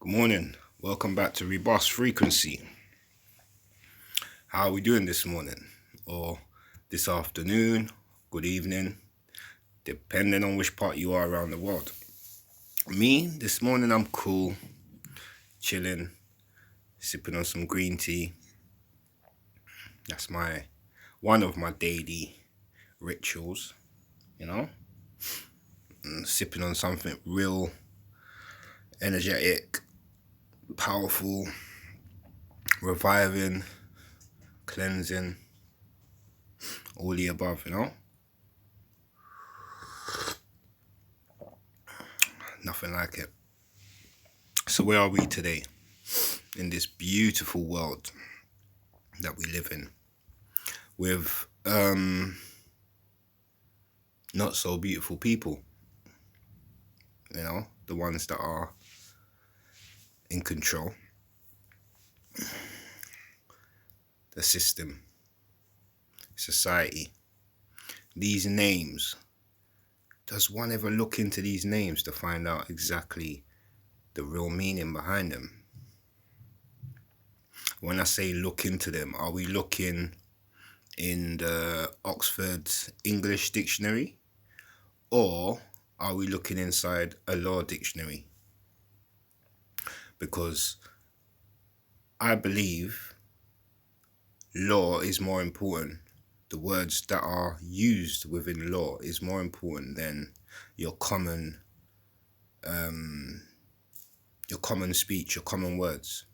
Good morning. Welcome back to Rebus Frequency. How are we doing this morning? Or this afternoon? Good evening? Depending on which part you are around the world. Me, this morning I'm cool, chilling, sipping on some green tea. That's one of my daily rituals, you know? Sipping on something real energetic, powerful, reviving, cleansing, all the above. Nothing like it. So where are we today in this beautiful world that we live in with not so beautiful people, the ones that are in control, the system, society, these names. Does one ever look into these names to find out exactly the real meaning behind them? When I say look into them, are we looking in the Oxford English Dictionary, or are we looking inside a law dictionary? Because I believe law is more important. The words that are used within law is more important than your common speech, your common words.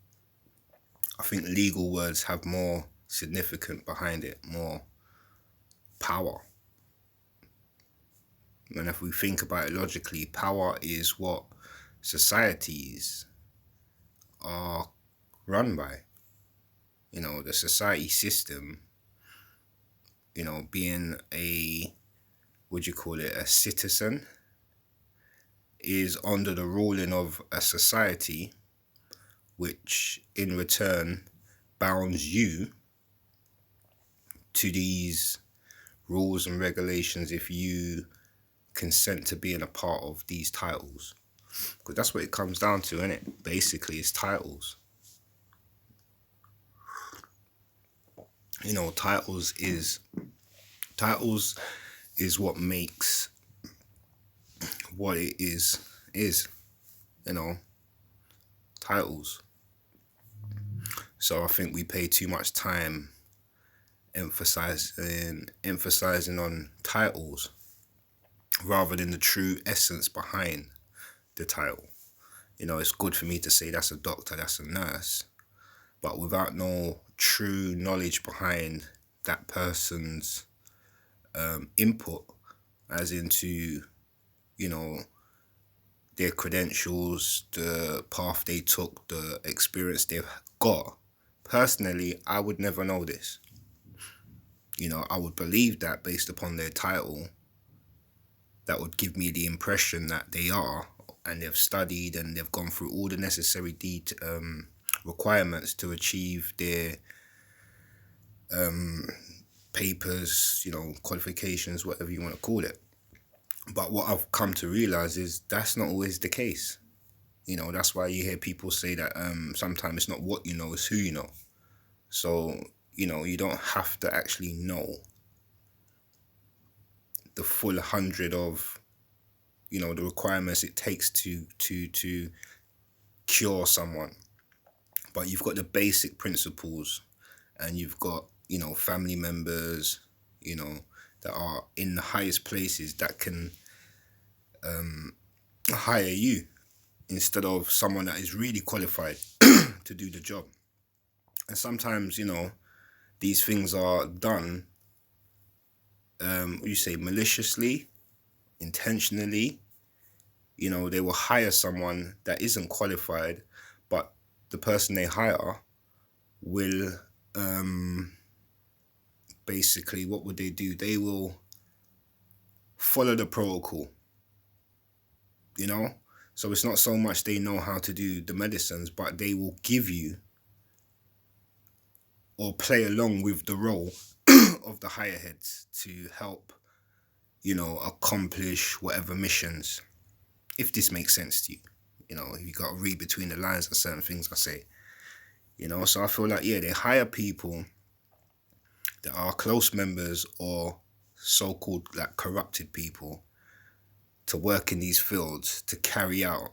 I think legal words have more significance behind it, more power. And if we think about it logically, power is what societies are run by. The society system, being a citizen, is under the ruling of a society, which in return bounds you to these rules and regulations if you consent to being a part of these titles. Because that's what it comes down to, isn't it? Basically, it's titles. Titles is what makes what it is, titles. So I think we pay too much time emphasizing on titles rather than the true essence behind the title. It's good for me to say that's a doctor, that's a nurse, but without no true knowledge behind that person's input, as into, their credentials, the path they took, the experience they've got. Personally, I would never know this. I would believe that based upon their title, that would give me the impression that they are, and they've studied and they've gone through all the necessary requirements to achieve their papers, qualifications, whatever you want to call it. But what I've come to realize is that's not always the case. That's why you hear people say that sometimes it's not what you know, it's who you know. So, you don't have to actually know the full 100 of, the requirements it takes to cure someone. But you've got the basic principles, and you've got, family members, that are in the highest places that can hire you instead of someone that is really qualified to do the job. And sometimes, these things are done, maliciously, intentionally. They will hire someone that isn't qualified, but the person they hire will basically, what would they do? They will follow the protocol, So it's not so much they know how to do the medicines, but they will give you or play along with the role of the higher heads to help, accomplish whatever missions, if this makes sense to you. You got to read between the lines of certain things I say. So I feel like, yeah, they hire people that are close members or so-called like corrupted people to work in these fields to carry out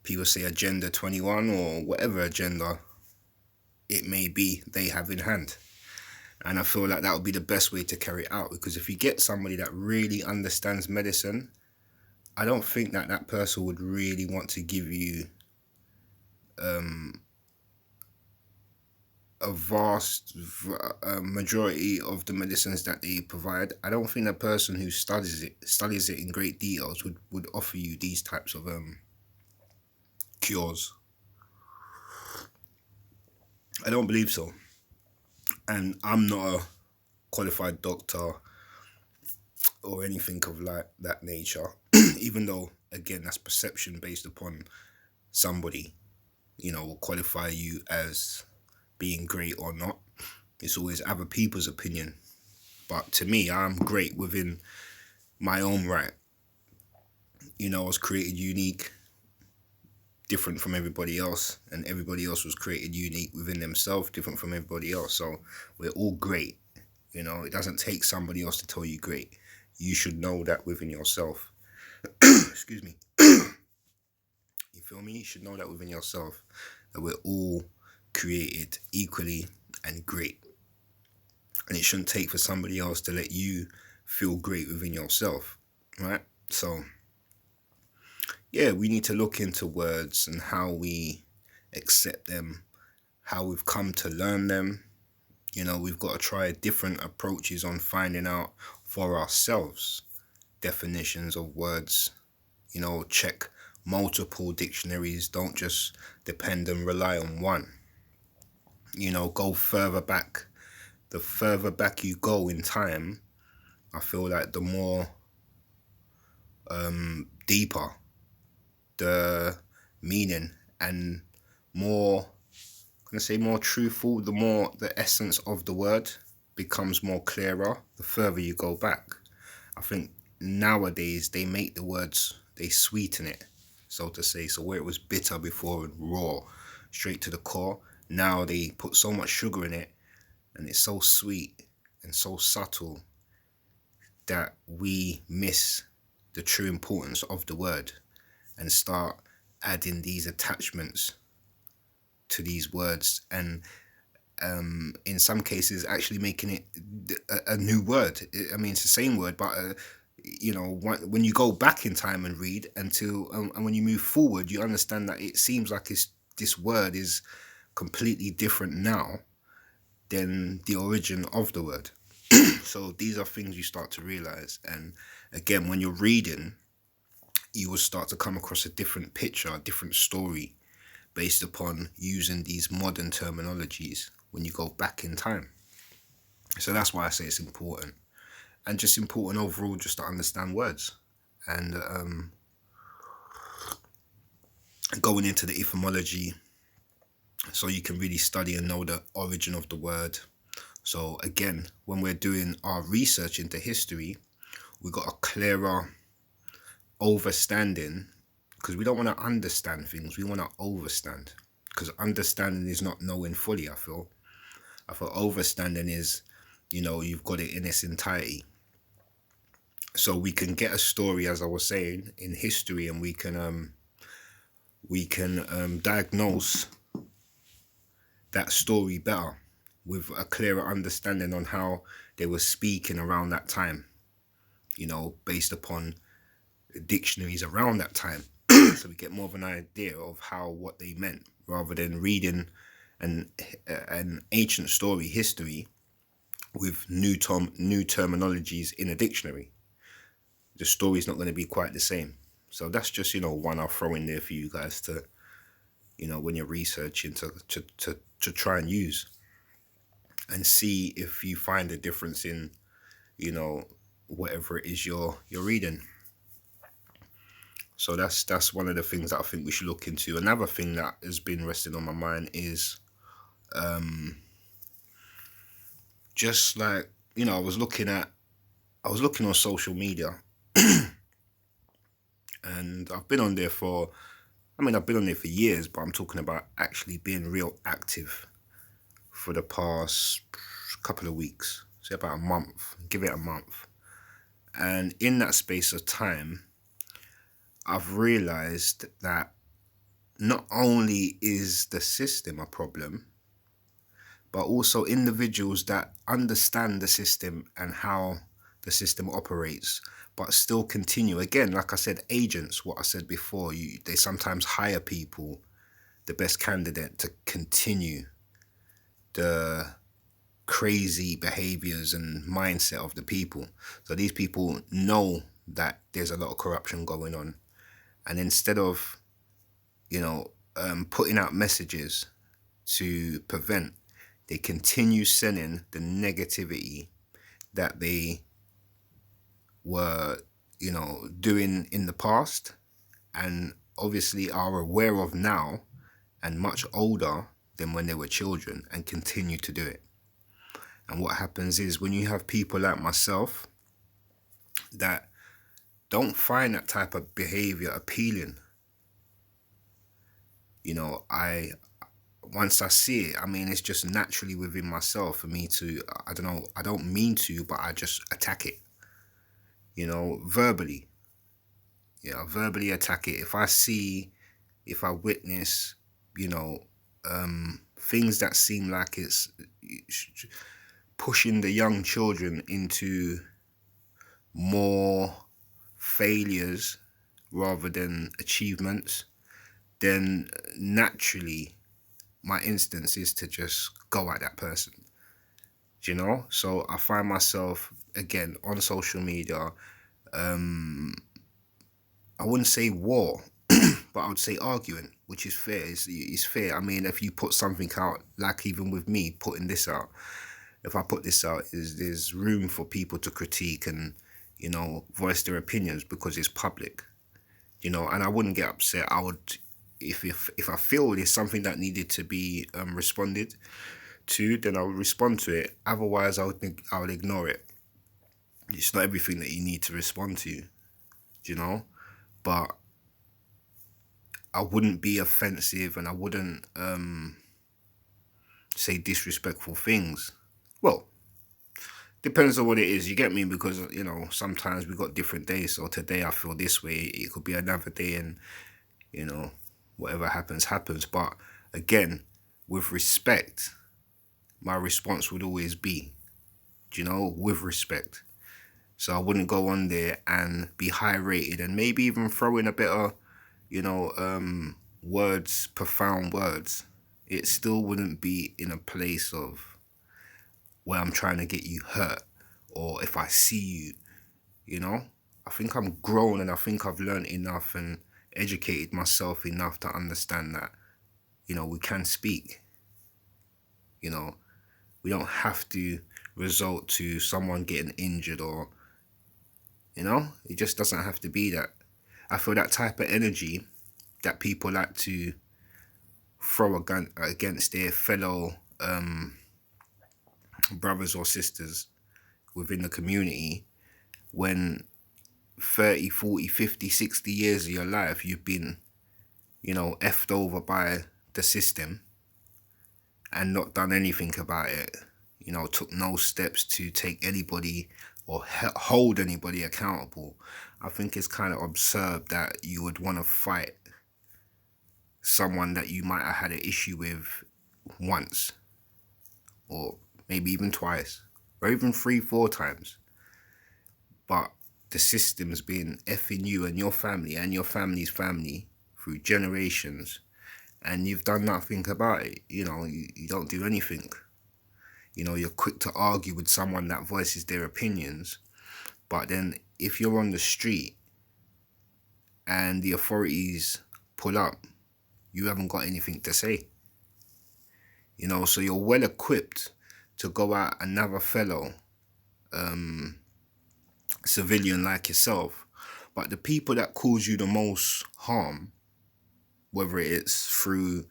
people say Agenda 21 or whatever agenda it may be they have in hand. And I feel like that would be the best way to carry it out, because if you get somebody that really understands medicine, I don't think that that person would really want to give you a vast majority of the medicines that they provide. I don't think a person who studies it in great details would offer you these types of cures. I don't believe so. And I'm not a qualified doctor or anything of like that nature, even though, again, that's perception based upon somebody, will qualify you as being great or not. It's always other people's opinion. But to me, I'm great within my own right. I was created unique, different from everybody else, and everybody else was created unique within themselves, different from everybody else. So we're all great. It doesn't take somebody else to tell you great. You should know that within yourself. Excuse me. You feel me? You should know that within yourself, that we're all created equally and great. And it shouldn't take for somebody else to let you feel great within yourself, right? So, yeah, we need to look into words and how we accept them, how we've come to learn them. We've got to try different approaches on finding out for ourselves definitions of words. Check multiple dictionaries. Don't just depend and rely on one. Go further back. The further back you go in time, I feel like the more deeper the meaning and more, I'm gonna say more truthful, the more the essence of the word becomes more clearer the further you go back. I think nowadays they make the words, they sweeten it, so to say. So where it was bitter before and raw, straight to the core, now they put so much sugar in it and it's so sweet and so subtle that we miss the true importance of the word and start adding these attachments to these words, and in some cases actually making it a new word. I mean, it's the same word, but when you go back in time and read until and when you move forward, you understand that it seems like this word is completely different now than the origin of the word. So these are things you start to realize. And again, when you're reading, you will start to come across a different picture, a different story based upon using these modern terminologies when you go back in time. So that's why I say it's important. And just important overall just to understand words. And going into the etymology so you can really study and know the origin of the word. So again, when we're doing our research into history, we got a clearer overstanding, because we don't want to understand things, we want to overstand, because understanding is not knowing fully. I feel overstanding is, you've got it in its entirety. So we can get a story, as I was saying, in history, and we can diagnose that story better with a clearer understanding on how they were speaking around that time, based upon dictionaries around that time. So we get more of an idea of what they meant, rather than reading an ancient story, history, with new terminologies in a dictionary. The story's not going to be quite the same. So that's just, one I'll throw in there for you guys to, when you're researching, to try and use and see if you find a difference in, whatever it is you're reading. So that's one of the things that I think we should look into. Another thing that has been resting on my mind is just like, I was looking on social media and and I've been on there for, I mean, I've been on there for years, but I'm talking about actually being real active for the past couple of weeks, say about a month, give it a month. And in that space of time, I've realized that not only is the system a problem, but also individuals that understand the system and how the system operates, but still continue. Again, like I said, agents, what I said before, they sometimes hire people, the best candidate, to continue the crazy behaviors and mindset of the people. So these people know that there's a lot of corruption going on. And instead of, putting out messages to prevent, they continue sending the negativity that they were, doing in the past and obviously are aware of now and much older than when they were children and continue to do it. And what happens is when you have people like myself that don't find that type of behavior appealing, I once I see it, I mean, it's just naturally within myself for me to, I don't know, I don't mean to, but I just attack it, verbally. Verbally attack it. If I witness, you know, things that seem like it's pushing the young children into more failures rather than achievements, then naturally my instance is to just go at that person. So I find myself again on social media. I wouldn't say war, but I would say arguing, which is fair. It's fair. I mean, if you put something out, like even with me putting this out, if I put this out, there's room for people to critique and voice their opinions because it's public. And I wouldn't get upset. I would, if I feel there's something that needed to be responded to, then I would respond to it. Otherwise, I would ignore it. It's not everything that you need to respond to, but I wouldn't be offensive and I wouldn't say disrespectful things. Well, depends on what it is, you get me? Because, sometimes we got different days. So today I feel this way. It could be another day and, whatever happens, happens. But again, with respect, my response would always be, with respect. So I wouldn't go on there and be high rated and maybe even throw in a bit of, words, profound words. It still wouldn't be in a place of where I'm trying to get you hurt or if I see you. I think I'm grown and I think I've learned enough and educated myself enough to understand that, we can speak. We don't have to resort to someone getting injured or, it just doesn't have to be that. I feel that type of energy that people like to throw a gun against their fellow brothers or sisters within the community when 30, 40, 50, 60 years of your life you've been, effed over by the system and not done anything about it, took no steps to take anybody or hold anybody accountable. I think it's kind of absurd that you would want to fight someone that you might have had an issue with once or maybe even twice or even 3, 4 times. But the system's been effing you and your family and your family's family through generations and you've done nothing about it. You don't do anything. You're quick to argue with someone that voices their opinions. But then if you're on the street and the authorities pull up, you haven't got anything to say. So you're well equipped to go at another fellow civilian like yourself. But the people that cause you the most harm, whether it's through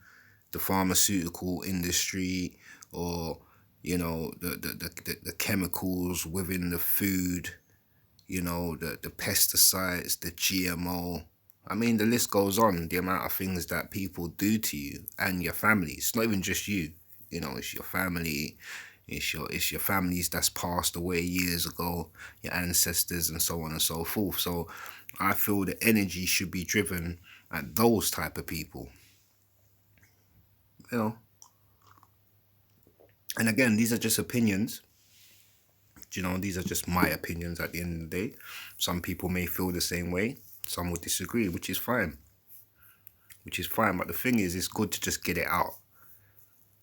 the pharmaceutical industry or, the chemicals within the food, the pesticides, the GMO, I mean, the list goes on. The amount of things that people do to you and your family. It's not even just you. You know, it's your family. It's your families that's passed away years ago, your ancestors, and so on and so forth. So, I feel the energy should be driven at those type of people. You know, and again, these are just opinions. You know, these are just my opinions at the end of the day. Some people may feel the same way. Some would disagree, which is fine. Which is fine. But the thing is, it's good to just get it out,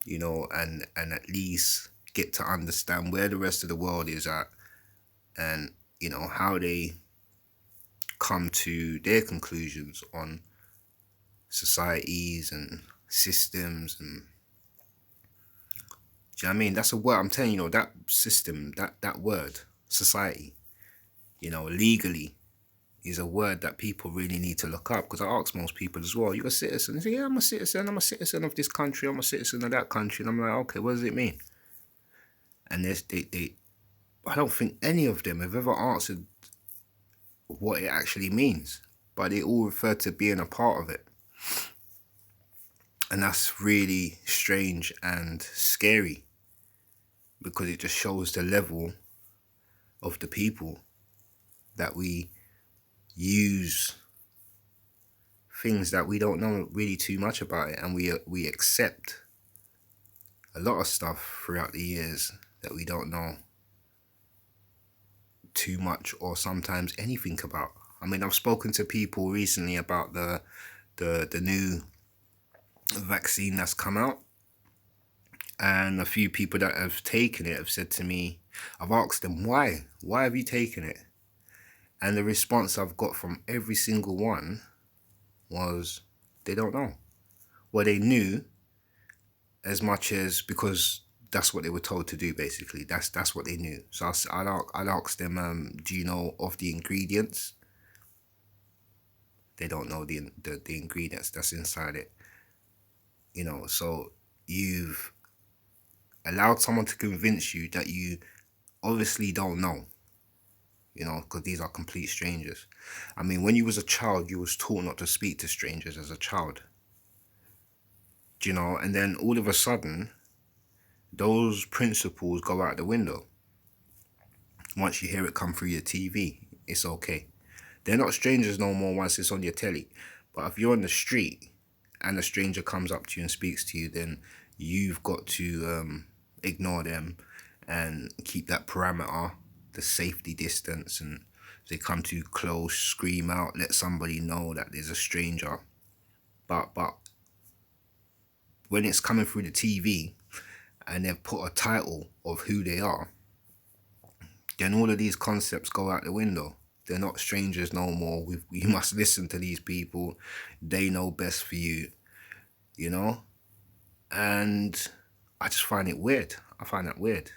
you know, and at least get to understand where the rest of the world is at, and you know how they come to their conclusions on societies and systems. And do you know what I mean? That's a word. I'm telling you, that system, that word, society, legally is a word that people really need to look up. Because I ask most people as well, you're a citizen? They say, yeah, I'm a citizen. I'm a citizen of this country. I'm a citizen of that country. And I'm like, okay, what does it mean? And I don't think any of them have ever answered what it actually means. But they all refer to being a part of it. And that's really strange and scary, because it just shows the level of the people that we use things that we don't know really too much about it, and we accept a lot of stuff throughout the years that we don't know too much or sometimes anything about. I mean, I've spoken to people recently about the new vaccine that's come out, and a few people that have taken it have said to me, I've asked them, why have you taken it? And the response I've got from every single one was they don't know. Well, they knew as much as, because that's what they were told to do, basically. That's what they knew. So I'd ask them, do you know of the ingredients? They don't know the ingredients that's inside it. So you've allowed someone to convince you that you obviously don't know, because these are complete strangers. I mean, when you was a child, you was taught not to speak to strangers as a child. And then all of a sudden, those principles go out the window. Once you hear it come through your TV, it's okay. They're not strangers no more once it's on your telly. But if you're on the street and a stranger comes up to you and speaks to you, then you've got to ignore them and keep that parameter, the safety distance. And if they come too close, scream out, let somebody know that there's a stranger. But when it's coming through the TV and they've put a title of who they are, then all of these concepts go out the window. They're not strangers no more. You must listen to these people. They know best for you, And I just find it weird. I find that weird.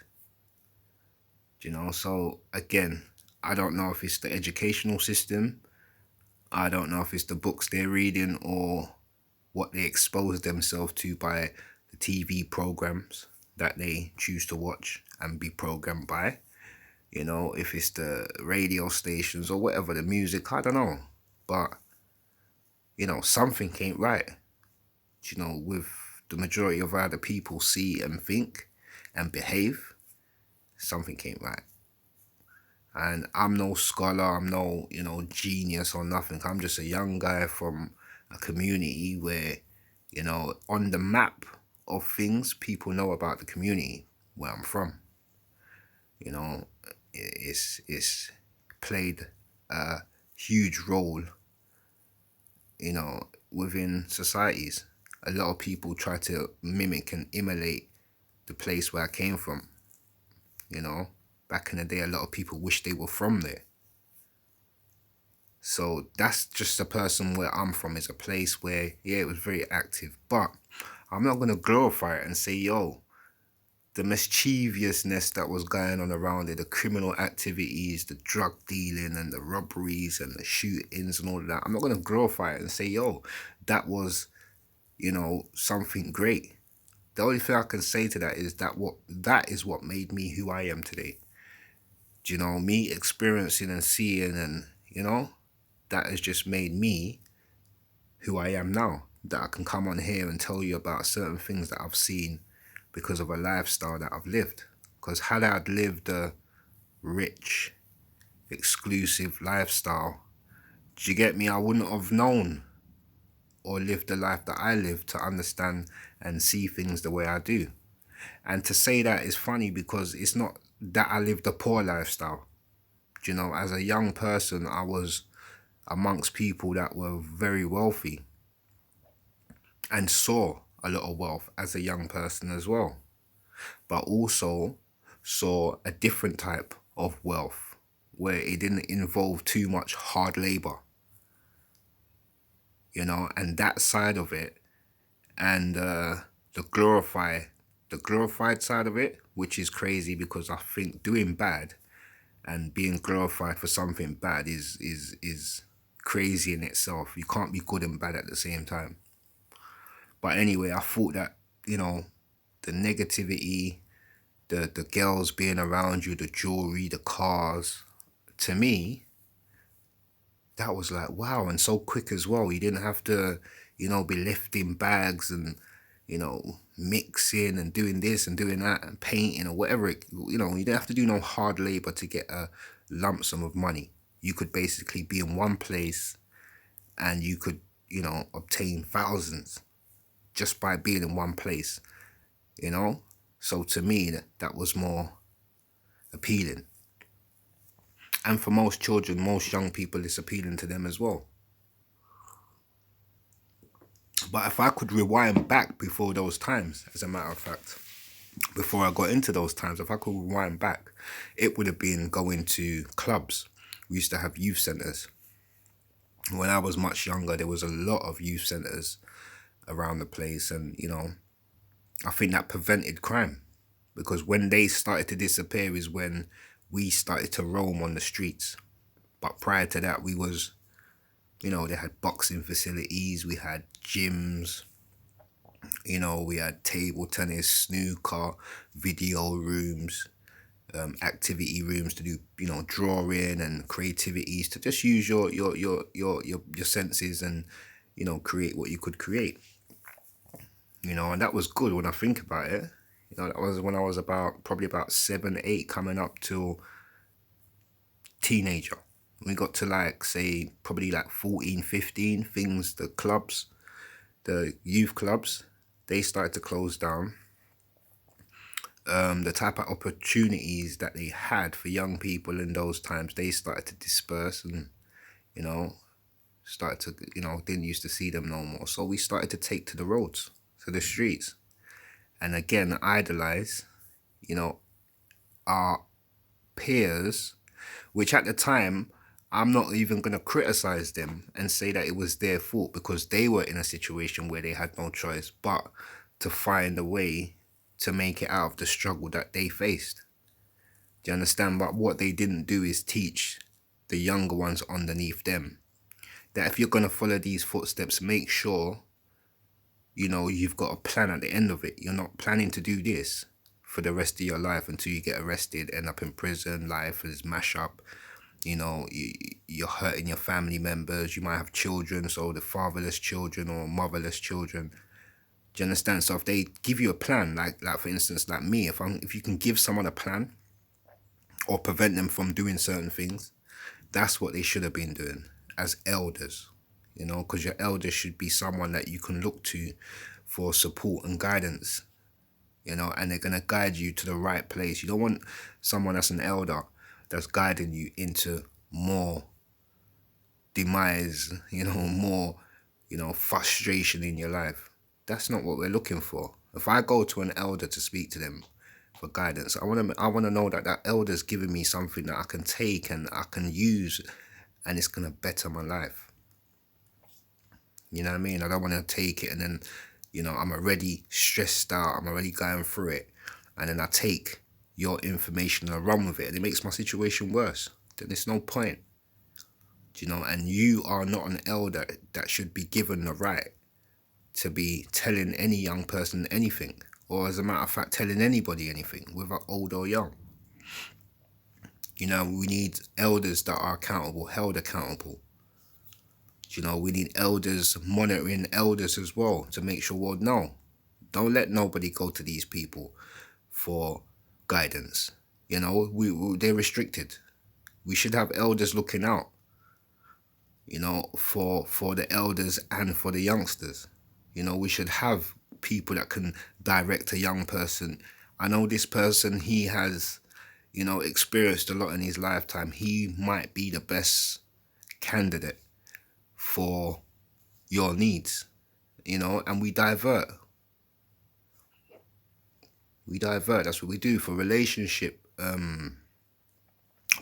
So again, I don't know if it's the educational system. I don't know if it's the books they're reading or what they expose themselves to by the TV programs that they choose to watch and be programmed by. If it's the radio stations or whatever, the music, I don't know. But, something ain't right. With the majority of how the people see and think and behave, something ain't right. And I'm no scholar, I'm no, genius or nothing. I'm just a young guy from a community where, on the map of things, people know about the community where I'm from. It's played a huge role, within societies. A lot of people try to mimic and emulate the place where I came from. Back in the day, a lot of people wish they were from there. So that's just a person where I'm from. Is a place where, yeah, it was very active. But I'm not going to glorify it and say, yo, the mischievousness that was going on around it, the criminal activities, the drug dealing and the robberies and the shootings and all of that. I'm not going to glorify it and say, yo, that was, something great. The only thing I can say to that is that is what made me who I am today. Me experiencing and seeing, and, that has just made me who I am now, that I can come on here and tell you about certain things that I've seen because of a lifestyle that I've lived. Because had I lived a rich, exclusive lifestyle, do you get me? I wouldn't have known or lived the life that I live to understand and see things the way I do. And to say that is funny because it's not that I lived a poor lifestyle. You know, as a young person, I was amongst people that were very wealthy and saw a lot of wealth as a young person as well, but also saw a different type of wealth where it didn't involve too much hard labor, you know, and that side of it, and the glorified side of it, which is crazy because I think doing bad and being glorified for something bad is crazy in itself. You can't be good and bad at the same time. But anyway, I thought that, you know, the negativity, the girls being around you, the jewelry, the cars, to me, that was like, wow, and so quick as well. You didn't have to, you know, be lifting bags and, you know, mixing and doing this and doing that and painting or whatever. You know, you didn't have to do no hard labor to get a lump sum of money. You could basically be in one place and you could, you know, obtain thousands just by being in one place, you know? So to me, that was more appealing. And for most children, most young people, it's appealing to them as well. But if I could rewind back before those times, as a matter of fact, before I got into those times, if I could rewind back, it would have been going to clubs. We used to have youth centres. When I was much younger, there was a lot of youth centres around the place. And, you know, I think that prevented crime. Because when they started to disappear is when we started to roam on the streets. But prior to that, we was, you know, they had boxing facilities, we had gyms, you know, we had table tennis, snooker, video rooms, activity rooms to do, you know, drawing and creativities, to just use your senses and, you know, create what you could create. You know, and that was good when I think about it. You know, that was when I was probably about 7, 8, coming up till teenager. We got to like, say, probably like 14, 15, the clubs, the youth clubs, they started to close down. The type of opportunities that they had for young people in those times, they started to disperse and, you know, started to, you know, didn't used to see them no more. So we started to take to the roads, to the streets. And again, idolize, you know, our peers, which at the time, I'm not even going to criticize them and say that it was their fault because they were in a situation where they had no choice but to find a way to make it out of the struggle that they faced. Do you understand? But what they didn't do is teach the younger ones underneath them that if you're going to follow these footsteps, make sure, you know, you've got a plan at the end of it. You're not planning to do this for the rest of your life until you get arrested, end up in prison, life is mash up. You know, you're hurting your family members. You might have children, so the fatherless children or motherless children. Do you understand? So if they give you a plan, like for instance, like me, if you can give someone a plan or prevent them from doing certain things, that's what they should have been doing as elders. You know, because your elders should be someone that you can look to for support and guidance. You know, and they're going to guide you to the right place. You don't want someone that's an elder that's guiding you into more demise, you know, more, you know, frustration in your life. That's not what we're looking for. If I go to an elder to speak to them for guidance, I want to know that that elder's giving me something that I can take and I can use, and it's going to better my life. You know what I mean? I don't want to take it and then, you know, I'm already stressed out. I'm already going through it. And then I take your information and I run with it. And it makes my situation worse. Then there's no point. You know, and you are not an elder that should be given the right to be telling any young person anything. Or as a matter of fact, telling anybody anything, whether old or young. You know, we need elders that are accountable, held accountable. We need elders monitoring elders as well to make sure, well, no, don't let nobody go to these people for guidance. They're restricted. We should have elders looking out, for the elders and for the youngsters. We should have people that can direct a young person. I know this person, he has, experienced a lot in his lifetime. He might be the best candidate for your needs, and we divert. That's what we do for relationship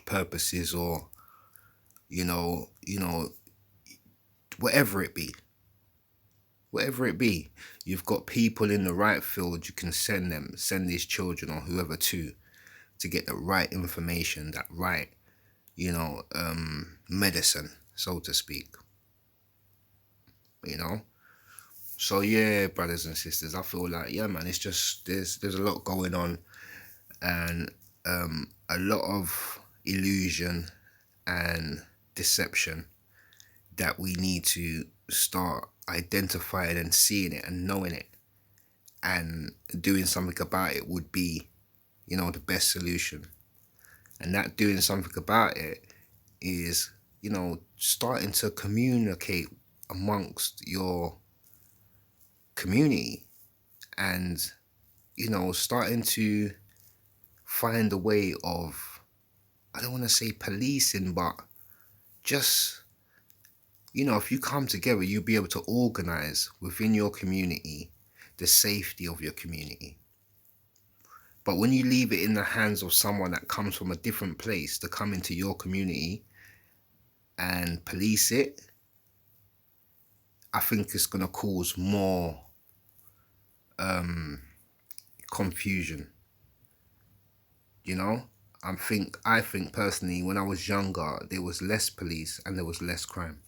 purposes, or you know, you know, whatever it be. Whatever it be, you've got people in the right field. You can send these children or whoever to get the right information, that right, medicine, so to speak. So yeah, brothers and sisters, I feel like, yeah, man, it's just there's a lot going on, and a lot of illusion and deception that we need to start identifying and seeing it and knowing it, and doing something about it would be, the best solution. And that doing something about it is, starting to communicate amongst your community, and, starting to find a way of, I don't want to say policing, but just, if you come together, you'll be able to organize within your community the safety of your community. But when you leave it in the hands of someone that comes from a different place to come into your community and police it, I think it's going to cause more confusion. I think personally, when I was younger, there was less police and there was less crime.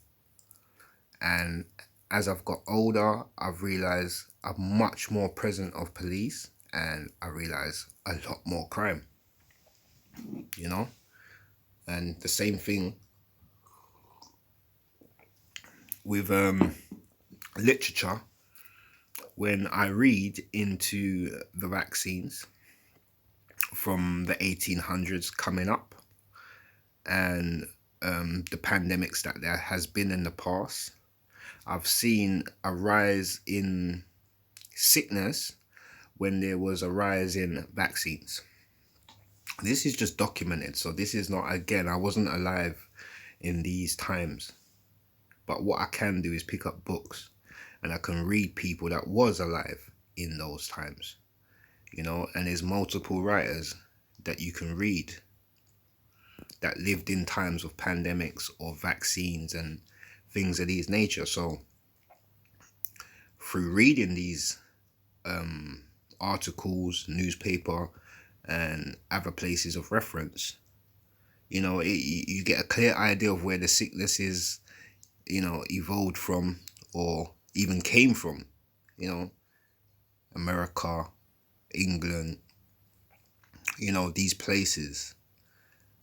And as I've got older, I've realised I'm much more present of police, and I realise a lot more crime, And the same thing with literature. When I read into the vaccines from the 1800s coming up, and the pandemics that there has been in the past, I've seen a rise in sickness when there was a rise in vaccines. This is just documented, so this is not, again, I wasn't alive in these times, but what I can do is pick up books, and I can read people that was alive in those times, and there's multiple writers that you can read that lived in times of pandemics or vaccines and things of these nature. So through reading these articles, newspaper, and other places of reference, you get a clear idea of where the sickness is, evolved from, or even came from. America, England, these places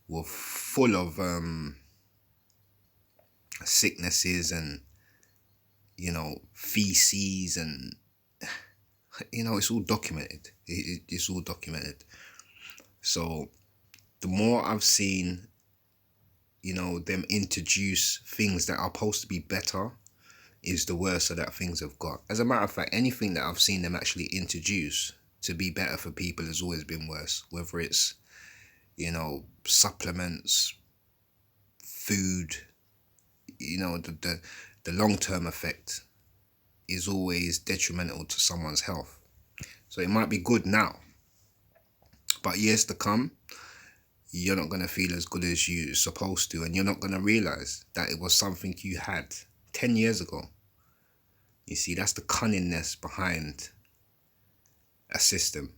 were full of sicknesses and, feces, and, it's all documented. It's all documented. So the more I've seen, them introduce things that are supposed to be better, is the worse that things have got. As a matter of fact, anything that I've seen them actually introduce to be better for people has always been worse. Whether it's, supplements, food, the long-term effect is always detrimental to someone's health. So it might be good now, but years to come, you're not going to feel as good as you're supposed to, and you're not going to realize that it was something you had 10 years ago. You see, that's the cunningness behind a system.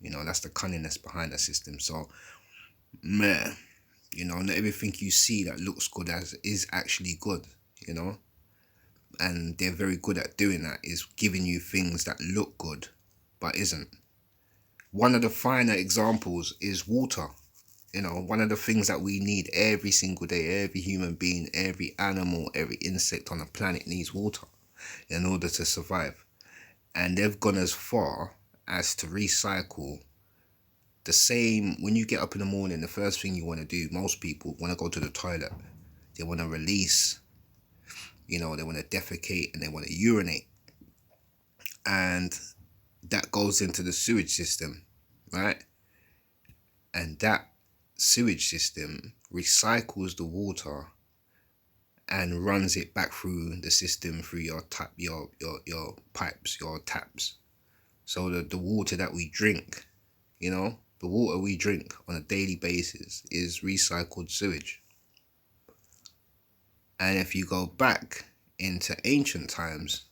That's the cunningness behind a system. So, man, not everything you see that looks good is actually good, and they're very good at doing that, is giving you things that look good but isn't. One of the finer examples is water. You know, one of the things that we need every single day, every human being, every animal, every insect on the planet needs water in order to survive. And they've gone as far as to recycle the same. When you get up in the morning, the first thing you want to do, most people want to go to the toilet. They want to release, they want to defecate and they want to urinate. And that goes into the sewage system, right? And that sewage system recycles the water and runs it back through the system through your tap, your pipes, your taps. So the water that we drink, the water we drink on a daily basis is recycled sewage. And if you go back into ancient times,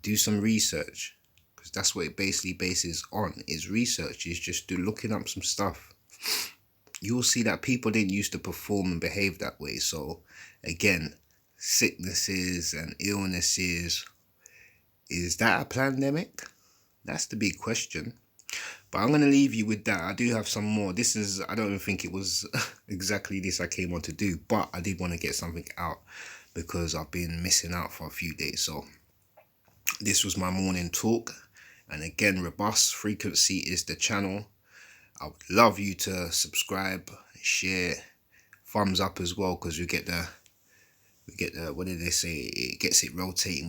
do some research, because that's what it basically bases on, is research, is just looking up some stuff. You'll see that people didn't used to perform and behave that way. So again, sicknesses and illnesses, is that a pandemic? That's the big question. But I'm going to leave you with that. I do have some more. I don't even think it was exactly this I came on to do, but I did want to get something out because I've been missing out for a few days. So this was my morning talk. And again, Robust Frequency is the channel. I would love you to subscribe, share, thumbs up as well, because we get the, what did they say? It gets it rotating.